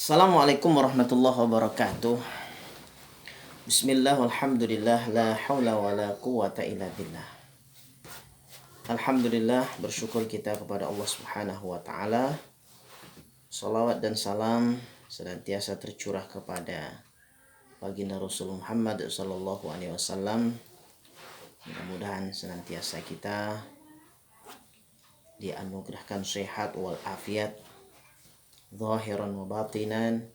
Assalamualaikum warahmatullahi wabarakatuh. Bismillah, walhamdulillah, la hawla wa la quwata illa billah. Alhamdulillah, bersyukur kita kepada Allah subhanahu wa ta'ala. Salawat dan salam senantiasa tercurah kepada baginda Rasul Muhammad sallallahu alaihi wasallam. Mudah-mudahan senantiasa kita dianugerahkan sehat wal afiat, zahiran wa batinan,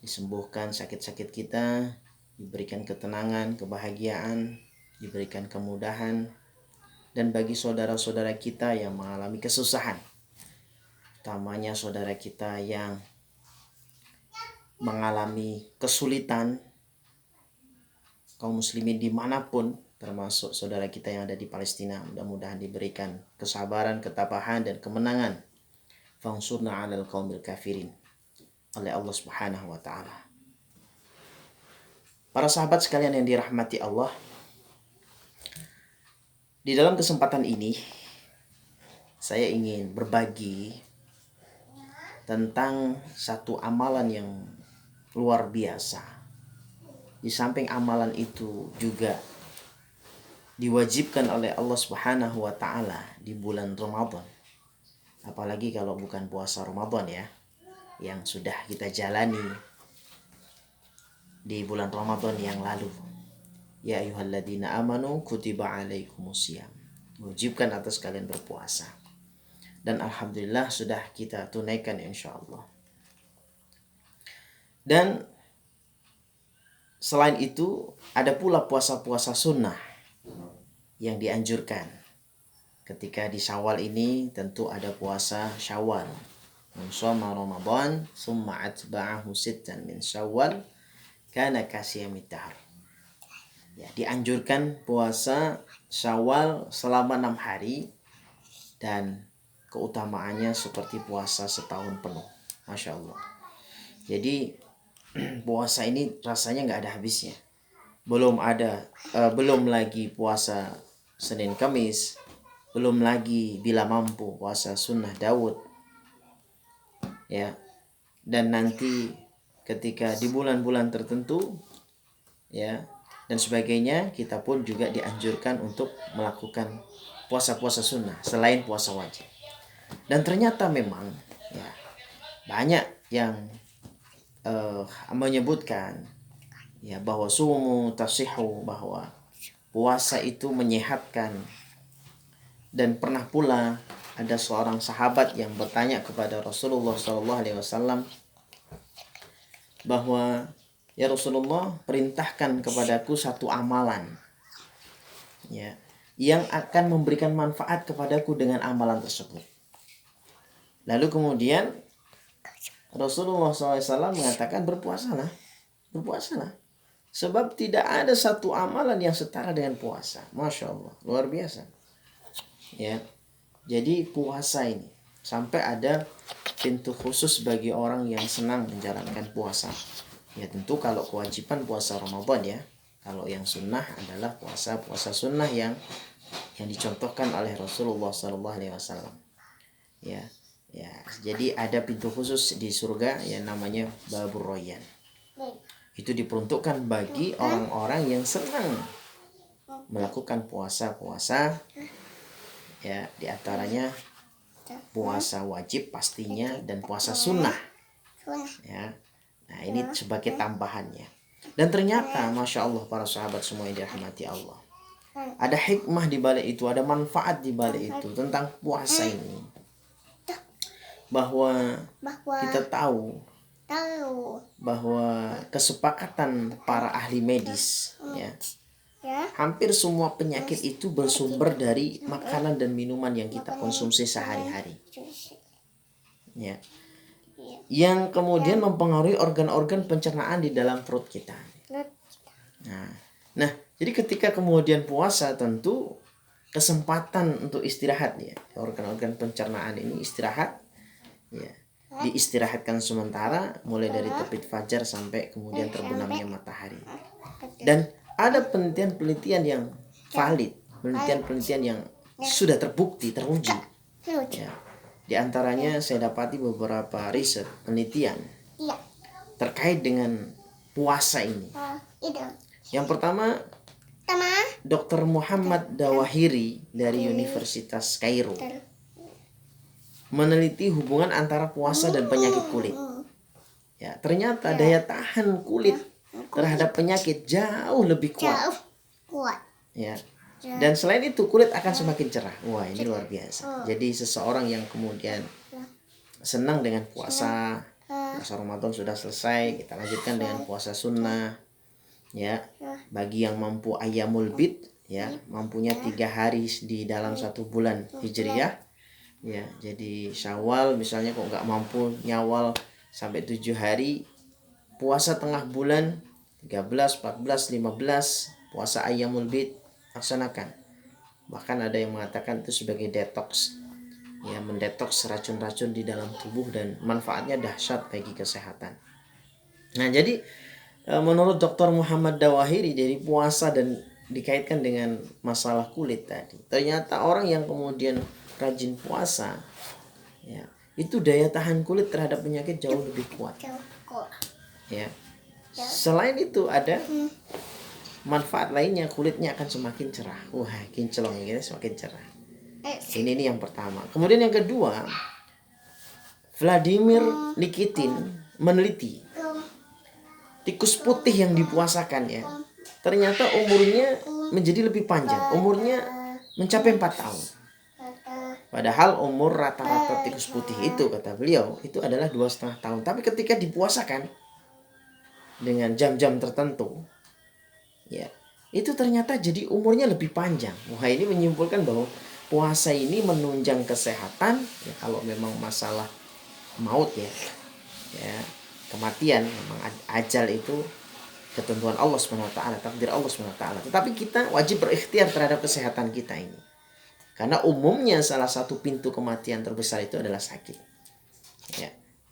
disembuhkan sakit-sakit kita, diberikan ketenangan, kebahagiaan, diberikan kemudahan. Dan bagi saudara-saudara kita yang mengalami kesusahan, utamanya saudara kita yang mengalami kesulitan, kaum muslimin dimanapun, termasuk saudara kita yang ada di Palestina, mudah-mudahan diberikan kesabaran, ketabahan, dan kemenangan. Fansurna 'alal qaumil kafirin oleh Allah Subhanahu wa taala. Para sahabat sekalian yang dirahmati Allah, di dalam kesempatan ini saya ingin berbagi tentang satu amalan yang luar biasa. Di samping amalan itu juga diwajibkan oleh Allah Subhanahu wa taala di bulan Ramadan. Apalagi kalau bukan puasa Ramadan ya, yang sudah kita jalani di bulan Ramadan yang lalu. Ya ayyuhalladzina amanu kutiba alaikumusiyam. Wajibkan atas kalian berpuasa. Dan alhamdulillah sudah kita tunaikan insyaallah. Dan selain itu ada pula puasa-puasa sunnah yang dianjurkan. Ketika di Syawal ini tentu ada puasa Syawal. Man shoma Ramadan tsumma atba'ahu sittan min Syawal kana kasiyamid dahr. Ya, dianjurkan puasa Syawal selama 6 hari dan keutamaannya seperti puasa setahun penuh. Masya Allah. Jadi puasa ini rasanya nggak ada habisnya. Belum lagi puasa Senin Kamis, belum lagi bila mampu puasa sunnah Daud. Ya. Dan nanti ketika di bulan-bulan tertentu ya dan sebagainya, kita pun juga dianjurkan untuk melakukan puasa-puasa sunnah selain puasa wajib. Dan ternyata memang ya banyak yang menyebutkan ya bahwa sumu tasihu, bahwa puasa itu menyehatkan. Dan pernah pula ada seorang sahabat yang bertanya kepada Rasulullah SAW bahwa ya Rasulullah, perintahkan kepadaku satu amalan ya yang akan memberikan manfaat kepadaku dengan amalan tersebut. Lalu kemudian Rasulullah SAW mengatakan berpuasalah. Sebab tidak ada satu amalan yang setara dengan puasa. Masya Allah, luar biasa. Ya, jadi puasa ini sampai ada pintu khusus bagi orang yang senang menjalankan puasa. Ya tentu kalau kewajiban puasa Ramadan ya. Kalau yang sunnah adalah puasa sunnah yang dicontohkan oleh Rasulullah SAW. Ya, jadi ada pintu khusus di surga yang namanya Babur Rayyan. Itu diperuntukkan bagi orang-orang yang senang melakukan puasa-puasa. Ya, diantaranya puasa wajib pastinya dan puasa sunnah. Ya. Nah ini sebagai tambahannya. Dan ternyata Masya Allah para sahabat semua yang dirahmati Allah, ada hikmah di balik itu, ada manfaat di balik itu tentang puasa ini. Bahwa kita tahu bahwa kesepakatan para ahli medis ya, hampir semua penyakit itu bersumber dari makanan dan minuman yang kita konsumsi sehari-hari. Ya. Yang kemudian mempengaruhi organ-organ pencernaan di dalam perut kita. Nah, jadi ketika kemudian puasa tentu kesempatan untuk istirahat ya. Organ-organ pencernaan ini istirahat ya. Diistirahatkan sementara mulai dari terbit fajar sampai kemudian terbenamnya matahari. Dan ada penelitian-penelitian yang valid, penelitian-penelitian yang sudah terbukti, teruji. Ya. Di antaranya saya dapati beberapa riset penelitian terkait dengan puasa ini. Yang pertama, Dr. Muhammad Dawahiri dari Universitas Kairo meneliti hubungan antara puasa dan penyakit kulit. Ya, ternyata daya tahan kulit terhadap penyakit jauh lebih kuat. Ya. Dan selain itu kulit akan semakin cerah. Wah, ini luar biasa. Jadi seseorang yang kemudian senang dengan puasa Ramadan sudah selesai, kita lanjutkan dengan puasa sunnah. Ya, bagi yang mampu ayyamul bid, ya, mampunya 3 hari di dalam 1 bulan hijriyah. Ya, jadi Syawal misalnya kok nggak mampu nyawal sampai 7 hari, puasa tengah bulan 13, 14, 15, puasa ayyamul bid laksanakan. Bahkan ada yang mengatakan itu sebagai detox, ya, mendetoks racun-racun di dalam tubuh dan manfaatnya dahsyat bagi kesehatan. Nah, jadi menurut Dr. Muhammad Dawahiri dari puasa dan dikaitkan dengan masalah kulit tadi, ternyata orang yang kemudian rajin puasa, ya, itu daya tahan kulit terhadap penyakit jauh lebih kuat. Ya. Selain itu ada manfaat lainnya, kulitnya akan semakin cerah. Wah, kinclong gitu, semakin cerah. Ini yang pertama. Kemudian yang kedua, Vladimir Nikitin meneliti tikus putih yang dipuasakan, ya, ternyata umurnya menjadi lebih panjang. Umurnya mencapai 4 tahun. Padahal umur rata-rata tikus putih itu, kata beliau, itu adalah 2,5 tahun. Tapi ketika dipuasakan dengan jam-jam tertentu, ya, itu ternyata jadi umurnya lebih panjang. Wah, ini menyimpulkan bahwa puasa ini menunjang kesehatan, ya, kalau memang masalah maut, ya, kematian, memang ajal itu ketentuan Allah SWT, takdir Allah SWT. Tetapi kita wajib berikhtiar terhadap kesehatan kita ini. Karena umumnya salah satu pintu kematian terbesar itu adalah sakit.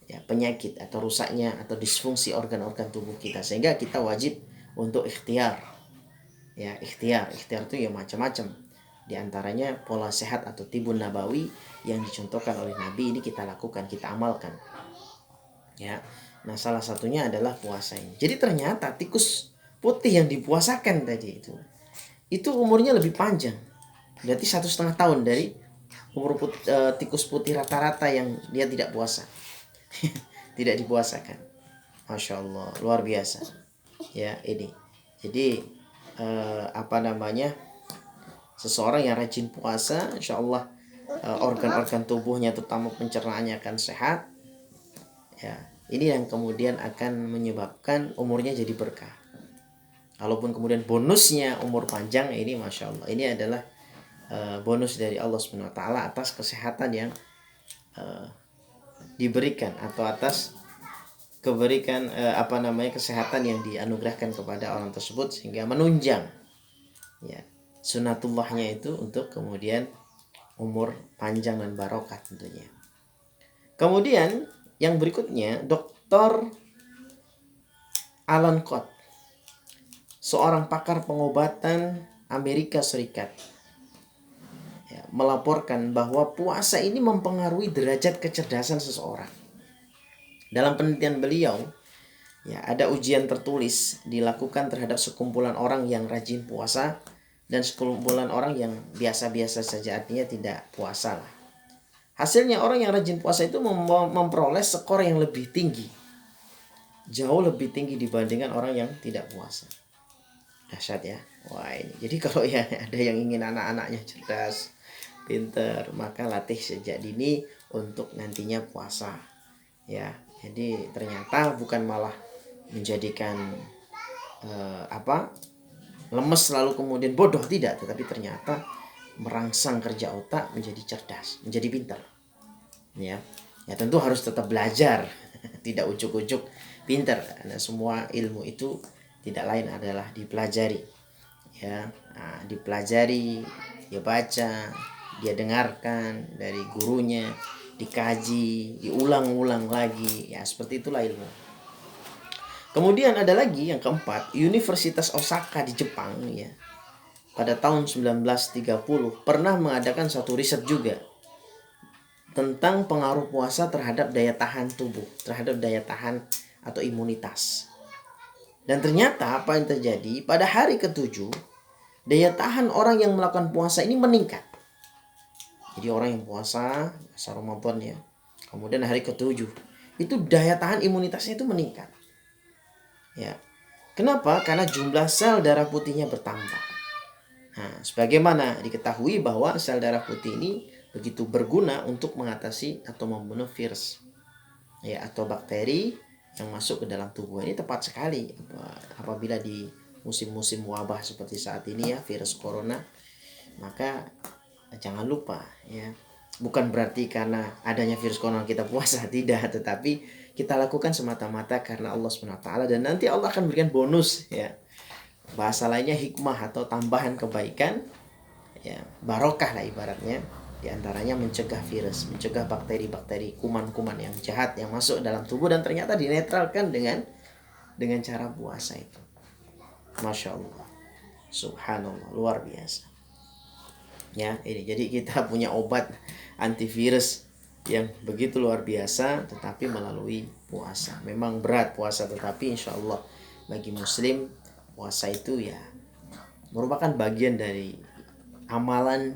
Ya, penyakit atau rusaknya atau disfungsi organ-organ tubuh kita, sehingga kita wajib untuk ikhtiar. Ya, ikhtiar itu ya macam-macam. Di antaranya pola sehat atau tibun nabawi yang dicontohkan oleh Nabi, ini kita lakukan, kita amalkan. Ya. Nah, salah satunya adalah puasa ini. Jadi ternyata tikus putih yang dipuasakan tadi itu umurnya lebih panjang. Berarti 1,5 tahun dari umur tikus putih rata-rata yang dia tidak puasa. Tidak dipuasakan. Masya Allah, luar biasa. Ya, ini. Jadi seseorang yang rajin puasa, insya Allah organ-organ tubuhnya terutama pencernaannya akan sehat. Ya, ini yang kemudian akan menyebabkan umurnya jadi berkah. Kalaupun kemudian bonusnya umur panjang, ini masya Allah, ini adalah bonus dari Allah SWT atas kesehatan yang diberikan, atau atas kesehatan yang dianugerahkan kepada orang tersebut, sehingga menunjang, ya, sunatullahnya itu untuk kemudian umur panjang dan barokah tentunya. Kemudian yang berikutnya, Dr. Alan Cott, seorang pakar pengobatan Amerika Serikat, ya, melaporkan bahwa puasa ini mempengaruhi derajat kecerdasan seseorang. Dalam penelitian beliau, ya, ada ujian tertulis dilakukan terhadap sekumpulan orang yang rajin puasa dan sekumpulan orang yang biasa-biasa saja, artinya tidak puasa lah. Hasilnya orang yang rajin puasa itu memperoleh skor yang lebih tinggi, jauh lebih tinggi dibandingkan orang yang tidak puasa. Dahsyat, ya. Wah, ini. Jadi kalau ya ada yang ingin anak-anaknya cerdas, pinter, maka latih sejak dini untuk nantinya puasa. Ya, jadi ternyata bukan malah menjadikan lemes lalu kemudian bodoh, tidak, tetapi ternyata merangsang kerja otak menjadi cerdas, menjadi pintar. Ya, tentu harus tetap belajar, tidak ujuk-ujuk pintar, karena semua ilmu itu tidak lain adalah dipelajari. Ya, dipelajari, dia baca, dia dengarkan dari gurunya, dikaji, diulang-ulang lagi, ya, seperti itulah ilmu. Kemudian ada lagi yang keempat, Universitas Osaka di Jepang, ya, pada tahun 1930 pernah mengadakan satu riset juga tentang pengaruh puasa terhadap daya tahan tubuh, terhadap daya tahan atau imunitas. Dan ternyata apa yang terjadi pada hari ke-7, daya tahan orang yang melakukan puasa ini meningkat. Jadi orang yang puasa Ramadan ya, kemudian hari ke-7 itu daya tahan imunitasnya itu meningkat. Ya. Kenapa? Karena jumlah sel darah putihnya bertambah. Nah, sebagaimana diketahui bahwa sel darah putih ini begitu berguna untuk mengatasi atau membunuh virus ya atau bakteri yang masuk ke dalam tubuh. Ini tepat sekali apabila di musim-musim wabah seperti saat ini ya, virus corona, maka jangan lupa ya, bukan berarti karena adanya virus corona kita puasa, tidak, tetapi kita lakukan semata-mata karena Allah SWT, dan nanti Allah akan berikan bonus ya, bahasa lainnya hikmah atau tambahan kebaikan ya, barokah lah ibaratnya, diantaranya mencegah virus, mencegah bakteri-bakteri, kuman-kuman yang jahat yang masuk dalam tubuh, dan ternyata dinetralkan dengan cara puasa itu. Masya Allah, subhanallah, luar biasa ya. Ini jadi kita punya obat antivirus yang begitu luar biasa, tetapi melalui puasa. Memang berat puasa, tetapi insya Allah bagi muslim puasa itu ya merupakan bagian dari amalan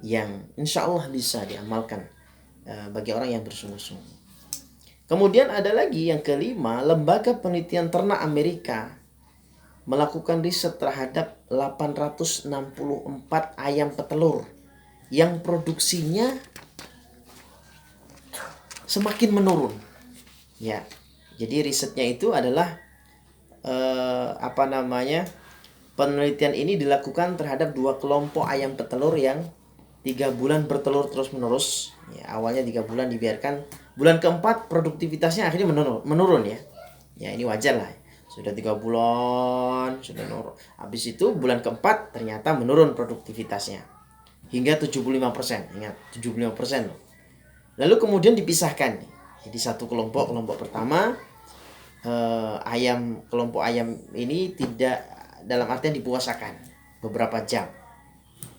yang insya Allah bisa diamalkan bagi orang yang bersungguh-sungguh. Kemudian ada lagi yang kelima, lembaga penelitian ternak Amerika melakukan riset terhadap 864 ayam petelur yang produksinya semakin menurun. Ya, jadi risetnya itu adalah penelitian ini dilakukan terhadap 2 kelompok ayam petelur yang 3 bulan bertelur terus menerus. Ya, awalnya 3 bulan dibiarkan, bulan keempat produktivitasnya akhirnya menurun ya. Ya ini wajar lah. Sudah 3 bulan sudah menurun. Habis itu bulan keempat ternyata menurun produktivitasnya hingga 75%. Ingat 75%. Lalu kemudian dipisahkan. Jadi satu kelompok pertama kelompok ayam ini tidak, dalam artian dipuasakan beberapa jam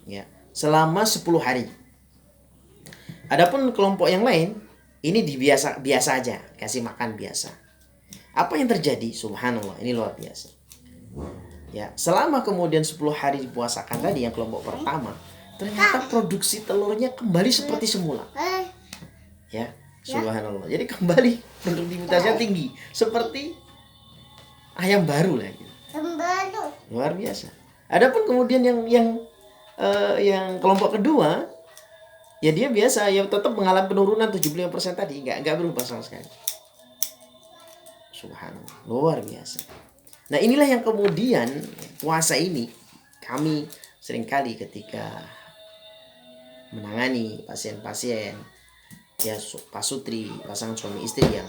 ya, selama 10 hari. Adapun kelompok yang lain ini biasa aja, kasih makan biasa. Apa yang terjadi? Subhanallah, ini luar biasa. Ya, selama kemudian 10 hari dipuasakan tadi yang kelompok pertama, ternyata produksi telurnya kembali seperti semula. Ya, subhanallah. Jadi kembali produktivitasnya tinggi seperti ayam baru lah gitu. Luar biasa. Adapun kemudian yang kelompok kedua, ya dia biasa, ya tetap mengalami penurunan 75% tadi, enggak berubah sama sekali. Subhanallah, luar biasa. Nah inilah yang kemudian puasa ini kami seringkali ketika menangani pasien-pasien ya, pasutri, pasangan suami istri yang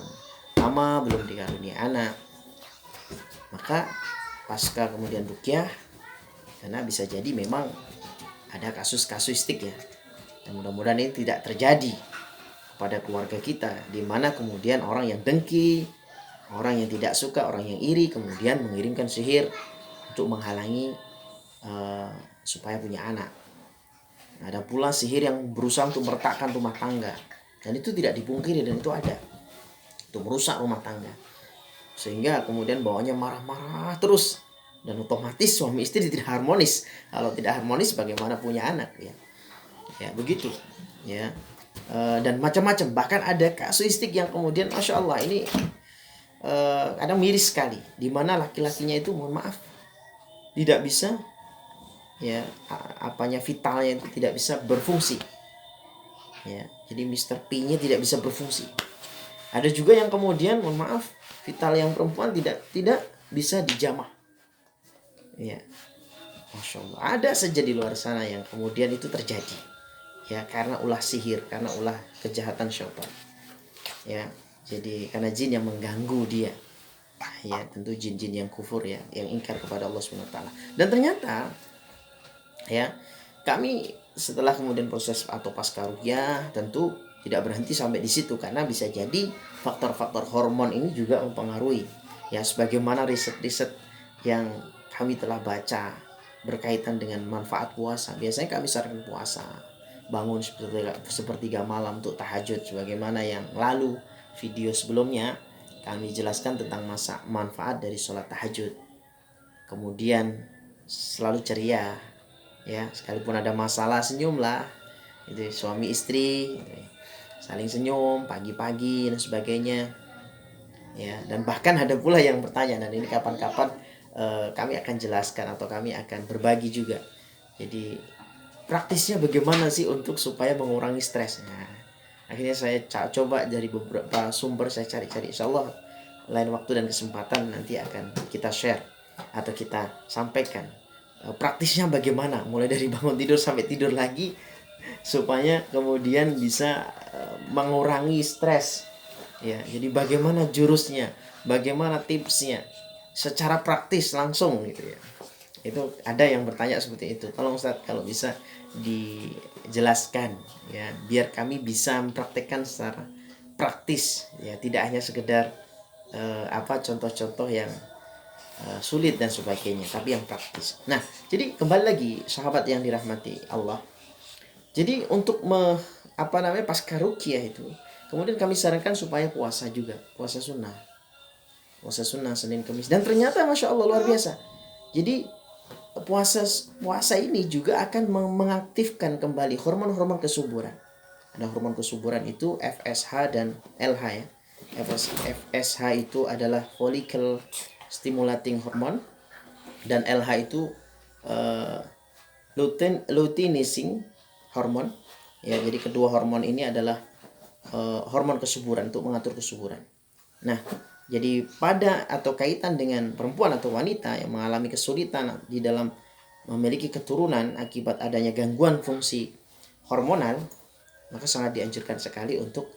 lama belum dikaruniai anak, maka pasca kemudian ruqyah, karena bisa jadi memang ada kasus kasuistik ya, dan mudah-mudahan ini tidak terjadi pada keluarga kita, di mana kemudian orang yang dengki, orang yang tidak suka, orang yang iri, kemudian mengirimkan sihir untuk menghalangi supaya punya anak. Ada pula sihir yang berusaha untuk meretakkan rumah tangga, dan itu tidak dipungkiri, dan itu ada, untuk merusak rumah tangga, sehingga kemudian bawahnya marah-marah terus, dan otomatis suami istri tidak harmonis. Kalau tidak harmonis bagaimana punya anak ya? Ya begitu ya. Dan macam-macam, bahkan ada kasuistik yang kemudian masya Allah ini kadang miris sekali, di mana laki-lakinya itu mohon maaf tidak bisa ya, vitalnya itu tidak bisa berfungsi ya, jadi Mr. P-nya tidak bisa berfungsi. Ada juga yang kemudian mohon maaf vital yang perempuan tidak bisa dijamah ya, masya Allah. Ada saja di luar sana yang kemudian itu terjadi ya, karena ulah sihir, karena ulah kejahatan syaitan ya. Jadi karena jin yang mengganggu dia ya, tentu jin-jin yang kufur ya, yang ingkar kepada Allah SWT. Dan ternyata ya, kami setelah kemudian proses atau pasca ruqyah tentu tidak berhenti sampai di situ, karena bisa jadi faktor-faktor hormon ini juga mempengaruhi ya, sebagaimana riset-riset yang kami telah baca berkaitan dengan manfaat puasa. Biasanya kami sarankan puasa, bangun sepertiga malam untuk tahajud, sebagaimana yang lalu video sebelumnya kami jelaskan tentang manfaat dari sholat tahajud. Kemudian selalu ceria, ya, sekalipun ada masalah senyumlah, itu suami istri gitu, saling senyum pagi-pagi dan sebagainya, ya. Dan bahkan ada pula yang bertanya, dan ini kapan-kapan kami akan jelaskan atau kami akan berbagi juga. Jadi praktisnya bagaimana sih untuk supaya mengurangi stres. Nah, akhirnya saya coba dari beberapa sumber, saya cari-cari. Insya Allah lain waktu dan kesempatan nanti akan kita share atau kita sampaikan praktisnya bagaimana, mulai dari bangun tidur sampai tidur lagi, supaya kemudian bisa mengurangi stres, ya. Jadi bagaimana jurusnya, bagaimana tipsnya secara praktis langsung gitu ya. Itu ada yang bertanya seperti itu, tolong Ustadz kalau bisa dijelaskan ya, biar kami bisa mempraktekkan secara praktis ya, tidak hanya sekedar contoh-contoh yang sulit dan sebagainya, tapi yang praktis. Nah, jadi kembali lagi sahabat yang dirahmati Allah. Jadi untuk pasca ruqyah itu, kemudian kami sarankan supaya puasa juga, puasa sunnah Senin Kamis, dan ternyata masya Allah luar biasa. Jadi puasa ini juga akan mengaktifkan kembali hormon-hormon kesuburan. Ada hormon kesuburan itu FSH dan LH ya. FSH itu adalah follicle stimulating hormone, dan LH itu luteinizing hormone ya. Jadi kedua hormon ini adalah hormon kesuburan, untuk mengatur kesuburan. Nah, jadi pada atau kaitan dengan perempuan atau wanita yang mengalami kesulitan di dalam memiliki keturunan akibat adanya gangguan fungsi hormonal, maka sangat dianjurkan sekali untuk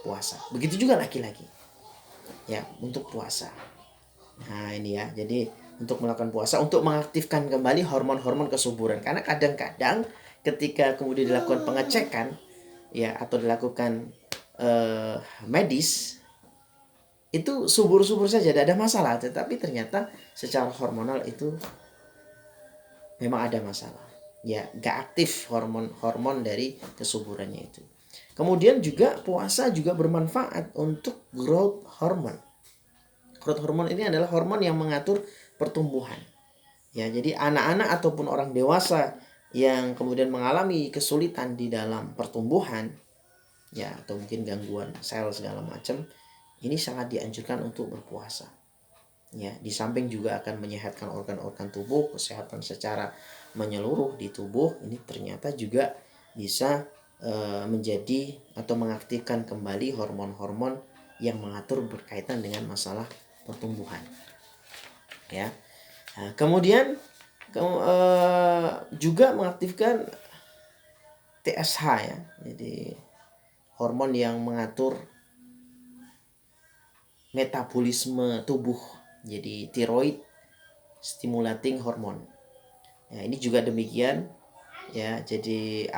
puasa. Begitu juga laki-laki ya, untuk puasa. Nah ini ya, jadi untuk melakukan puasa untuk mengaktifkan kembali hormon-hormon kesuburan. Karena kadang-kadang ketika kemudian dilakukan pengecekan ya, atau dilakukan medis, itu subur-subur saja, tidak ada masalah. Tetapi ternyata secara hormonal itu memang ada masalah ya, gak aktif hormon dari kesuburannya itu. Kemudian juga puasa juga bermanfaat untuk growth hormone. Growth hormone ini adalah hormon yang mengatur pertumbuhan ya. Jadi anak-anak ataupun orang dewasa yang kemudian mengalami kesulitan di dalam pertumbuhan ya, atau mungkin gangguan sel segala macam, ini sangat dianjurkan untuk berpuasa ya. Di samping juga akan menyehatkan organ-organ tubuh, kesehatan secara menyeluruh di tubuh, ini ternyata juga bisa menjadi atau mengaktifkan kembali hormon-hormon yang mengatur berkaitan dengan masalah pertumbuhan ya. Nah, kemudian juga mengaktifkan TSH ya, jadi hormon yang mengatur metabolisme tubuh, jadi thyroid stimulating hormone ya. Ini juga demikian ya. Jadi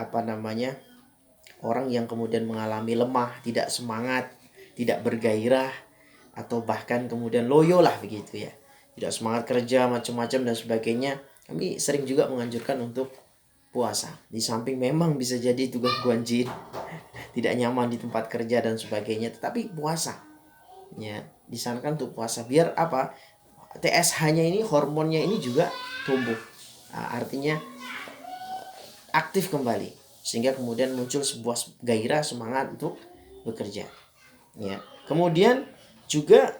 orang yang kemudian mengalami lemah, tidak semangat, tidak bergairah, atau bahkan kemudian loyo lah begitu ya, tidak semangat kerja macam-macam dan sebagainya, kami sering juga menganjurkan untuk puasa. Di samping memang bisa jadi itu gangguan jin, tidak nyaman di tempat kerja dan sebagainya, tetapi puasa ya, disarankan untuk puasa biar apa, TSH-nya ini, hormonnya ini juga tumbuh. Nah, artinya aktif kembali, sehingga kemudian muncul sebuah gairah, semangat untuk bekerja ya. Kemudian juga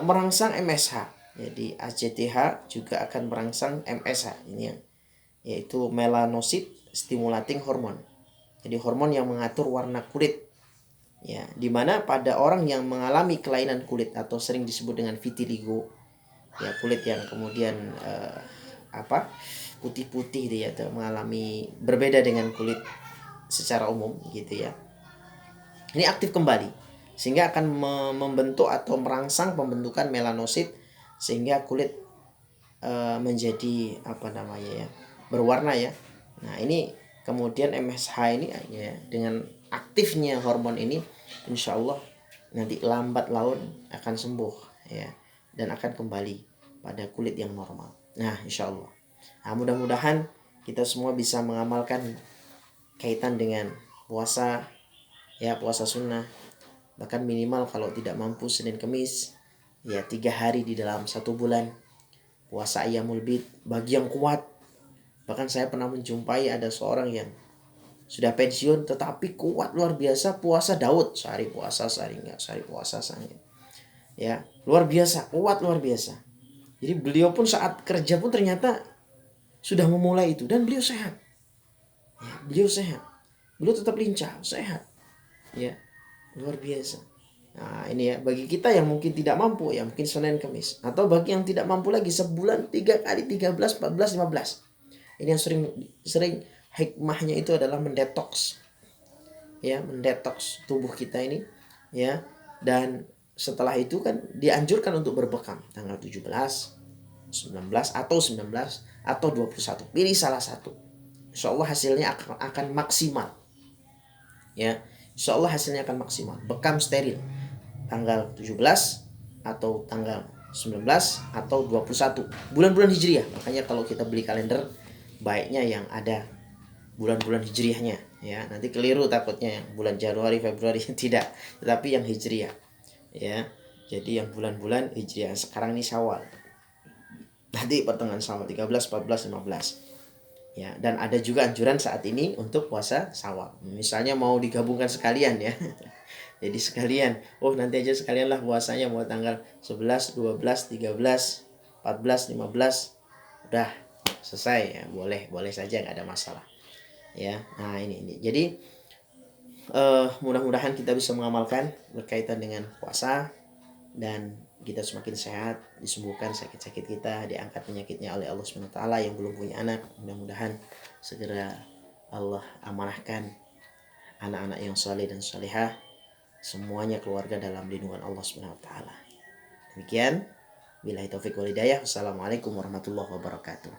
merangsang MSH, jadi ACTH juga akan merangsang MSH ini, yaitu melanocyte stimulating hormone, jadi hormon yang mengatur warna kulit ya, dimana pada orang yang mengalami kelainan kulit atau sering disebut dengan vitiligo ya, kulit yang kemudian putih-putih dia tuh, mengalami berbeda dengan kulit secara umum gitu ya, ini aktif kembali sehingga akan membentuk atau merangsang pembentukan melanosit, sehingga kulit menjadi berwarna ya. Nah ini kemudian MSH ini ya, dengan aktifnya hormon ini insya Allah nanti lambat laun akan sembuh ya, dan akan kembali pada kulit yang normal. Nah insya Allah, mudah-mudahan kita semua bisa mengamalkan kaitan dengan puasa ya, puasa sunnah, Bahkan minimal kalau tidak mampu Senin Kemis, ya 3 hari di dalam 1 bulan. Puasa Ayyamul Bid bagi yang kuat. Bahkan saya pernah menjumpai ada seorang yang sudah pensiun tetapi kuat luar biasa, puasa Daud, sehari puasa sehari enggak, sehari puasa sehari enggak. Ya, luar biasa, kuat luar biasa. Jadi beliau pun saat kerja pun ternyata sudah memulai itu dan beliau sehat. Ya, beliau sehat. Beliau tetap lincah, sehat. Ya, luar biasa. Nah, ini ya bagi kita yang mungkin tidak mampu, ya mungkin Senin Kamis, atau bagi yang tidak mampu lagi sebulan 3 kali, 13, 14, 15. Ini yang sering sering hikmahnya itu adalah mendetoks, ya mendetoks tubuh kita ini, ya. Dan setelah itu kan dianjurkan untuk berbekam tanggal 17, 19 atau 19 atau 21. Pilih salah satu. Insya Allah hasilnya akan maksimal. Ya, insya Allah hasilnya akan maksimal. Bekam steril tanggal 17 atau tanggal 19 atau 21 bulan-bulan hijriah. Makanya kalau kita beli kalender baiknya yang ada bulan-bulan hijriahnya, ya. Nanti keliru takutnya yang bulan Januari, Februari tidak, tetapi yang hijriah, ya. Jadi yang bulan-bulan hijriah sekarang ini Syawal. Nanti pertengahan Syawal 13, 14, 15. Ya, dan ada juga anjuran saat ini untuk puasa Syawal. Misalnya mau digabungkan sekalian, ya. Jadi sekalian, nanti aja sekalian lah puasanya mau tanggal 11, 12, 13, 14, 15. Udah selesai, ya. Boleh saja, nggak ada masalah. Ya. Nah, ini. Jadi mudah-mudahan kita bisa mengamalkan berkaitan dengan puasa dan kita semakin sehat, disembuhkan sakit-sakit kita, diangkat penyakitnya oleh Allah SWT. Yang belum punya anak, mudah-mudahan segera Allah amanahkan anak-anak yang saleh dan salihah, semuanya keluarga dalam lindungan Allah SWT. Demikian, billahi taufiq wal hidayah. Wassalamualaikum warahmatullahi wabarakatuh.